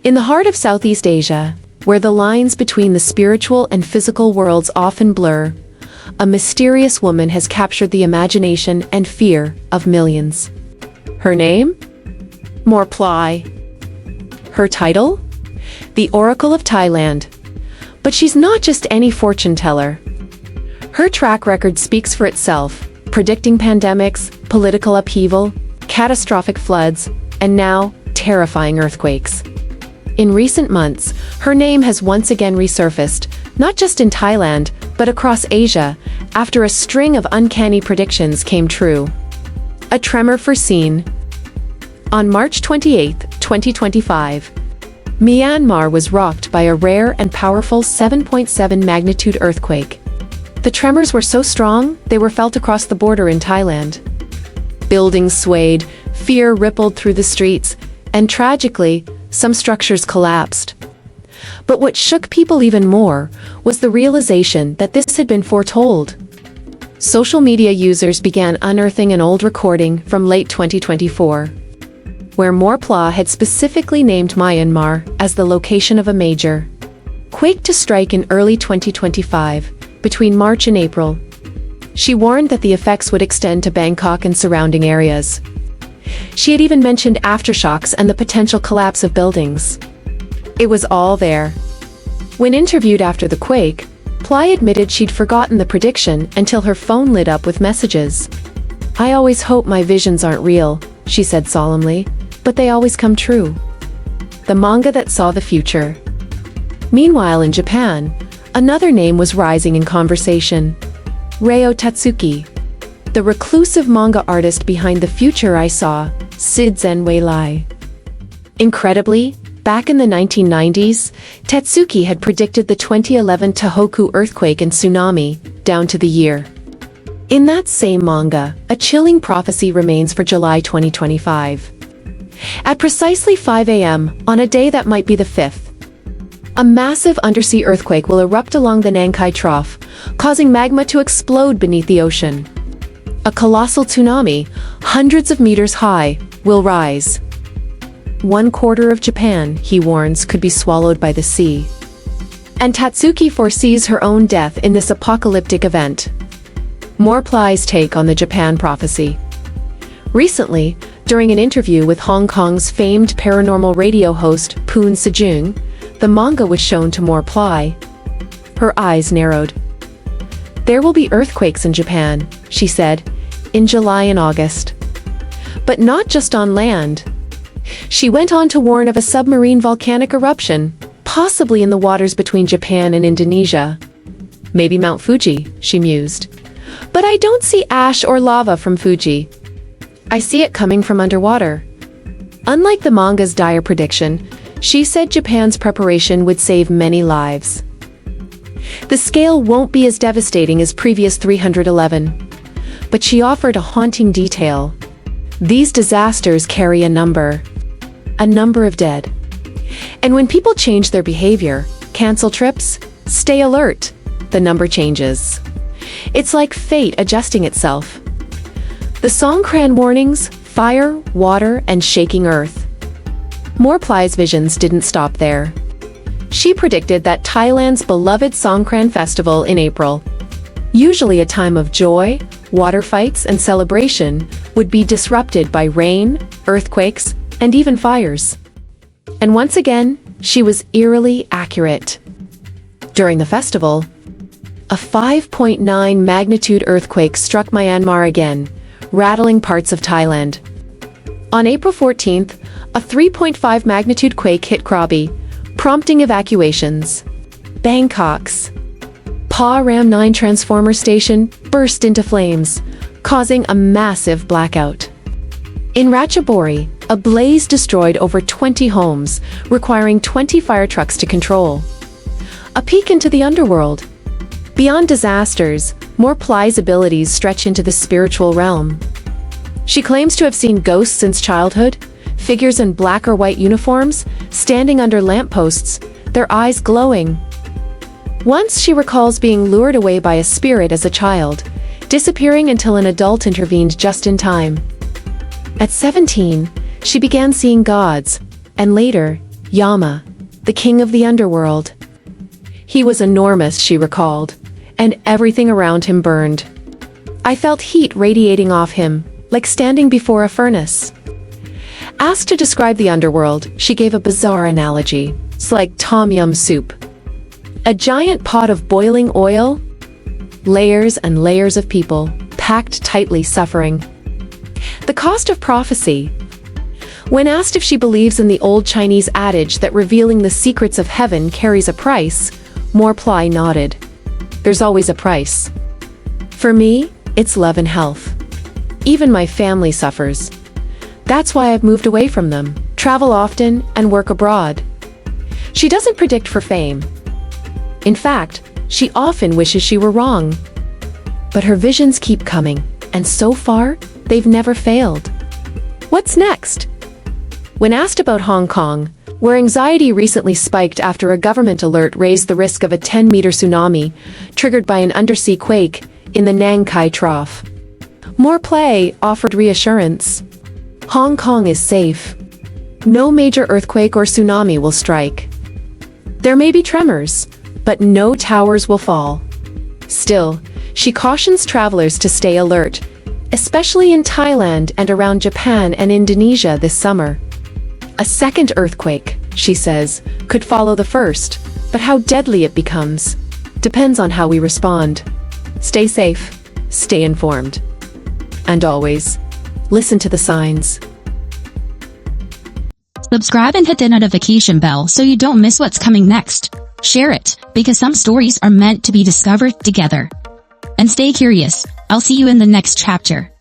In the heart of Southeast Asia, where the lines between the spiritual and physical worlds often blur, a mysterious woman has captured the imagination and fear of millions. Her name? Mor Plai. Her title? The Oracle of Thailand. But she's not just any fortune teller. Her track record speaks for itself, predicting pandemics, political upheaval, catastrophic floods, and now, terrifying earthquakes. In recent months, her name has once again resurfaced, not just in Thailand, but across Asia, after a string of uncanny predictions came true. A tremor foreseen. On March 28, 2025, Myanmar was rocked by a rare and powerful 7.7 magnitude earthquake. The tremors were so strong, they were felt across the border in Thailand. Buildings swayed, fear rippled through the streets, and tragically, some structures collapsed. But what shook people even more was the realization that this had been foretold. Social media users began unearthing an old recording from late 2024, where Morpla had specifically named Myanmar as the location of a major quake to strike in early 2025, between March and April. She warned that the effects would extend to Bangkok and surrounding areas. She had even mentioned aftershocks and the potential collapse of buildings. It was all there. When interviewed after the quake, Plai admitted she'd forgotten the prediction until her phone lit up with messages. "I always hope my visions aren't real," she said solemnly, "but they always come true." The manga that saw the future. Meanwhile in Japan, another name was rising in conversation. Ryo Tatsuki. The reclusive manga artist behind The Future I Saw, Sidzen Wailai. Incredibly, back in the 1990s, Tatsuki had predicted the 2011 Tohoku earthquake and tsunami, down to the year. In that same manga, a chilling prophecy remains for July 2025. At precisely 5 a.m., on a day that might be the 5th, a massive undersea earthquake will erupt along the Nankai Trough, causing magma to explode beneath the ocean. A colossal tsunami, hundreds of meters high, will rise. 1/4 of Japan, he warns, could be swallowed by the sea. And Tatsuki foresees her own death in this apocalyptic event. Mor Plai's take on the Japan prophecy. Recently, during an interview with Hong Kong's famed paranormal radio host Poon Sejong, the manga was shown to Mor Plai. Her eyes narrowed. "There will be earthquakes in Japan," she said, "in July and August. But not just on land." She went on to warn of a submarine volcanic eruption, possibly in the waters between Japan and Indonesia. "Maybe Mount Fuji," she mused. "But I don't see ash or lava from Fuji. I see it coming from underwater." Unlike the manga's dire prediction, she said Japan's preparation would save many lives. The scale won't be as devastating as previous 311. But she offered a haunting detail. These disasters carry a number of dead. And when people change their behavior, cancel trips, stay alert, the number changes. It's like fate adjusting itself. The Songkran warnings: fire, water, and shaking earth. Mor Plai's visions didn't stop there. She predicted that Thailand's beloved Songkran festival in April, usually a time of joy, water fights, and celebration, would be disrupted by rain, earthquakes, and even fires. And once again, she was eerily accurate. During the festival, a 5.9 magnitude earthquake struck Myanmar again, rattling parts of Thailand. On April 14th, a 3.5 magnitude quake hit Krabi, prompting evacuations. Bangkok's Pa Ram 9 transformer station burst into flames, causing a massive blackout. In Ratchaburi, a blaze destroyed over 20 homes, requiring 20 fire trucks to control. A peek into the underworld. Beyond disasters, Mor Plai's abilities stretch into the spiritual realm. She claims to have seen ghosts since childhood, figures in black or white uniforms, standing under lampposts, their eyes glowing. Once she recalls being lured away by a spirit as a child, disappearing until an adult intervened just in time. At 17, she began seeing gods, and later, Yama, the king of the underworld. He was enormous, she recalled, and everything around him burned. I felt heat radiating off him, like standing before a furnace. Asked to describe the underworld, she gave a bizarre analogy. It's like tom yum soup. A giant pot of boiling oil, layers and layers of people, packed tightly suffering. The cost of prophecy. When asked if she believes in the old Chinese adage that revealing the secrets of heaven carries a price, Mor Plai nodded. There's always a price. For me, it's love and health. Even my family suffers. That's why I've moved away from them, travel often, and work abroad. She doesn't predict for fame. In fact, she often wishes she were wrong. But her visions keep coming, and so far, they've never failed. What's next? When asked about Hong Kong, where anxiety recently spiked after a government alert raised the risk of a 10-meter tsunami triggered by an undersea quake in the Nankai Trough, Mor Plai offered reassurance. Hong Kong is safe. No major earthquake or tsunami will strike. There may be tremors, but no towers will fall. Still, she cautions travelers to stay alert, especially in Thailand and around Japan and Indonesia this summer. A second earthquake, she says, could follow the first, but how deadly it becomes depends on how we respond. Stay safe, stay informed, and always listen to the signs. Subscribe and hit the notification bell so you don't miss what's coming next. Share it, because some stories are meant to be discovered together. And stay curious. I'll see you in the next chapter.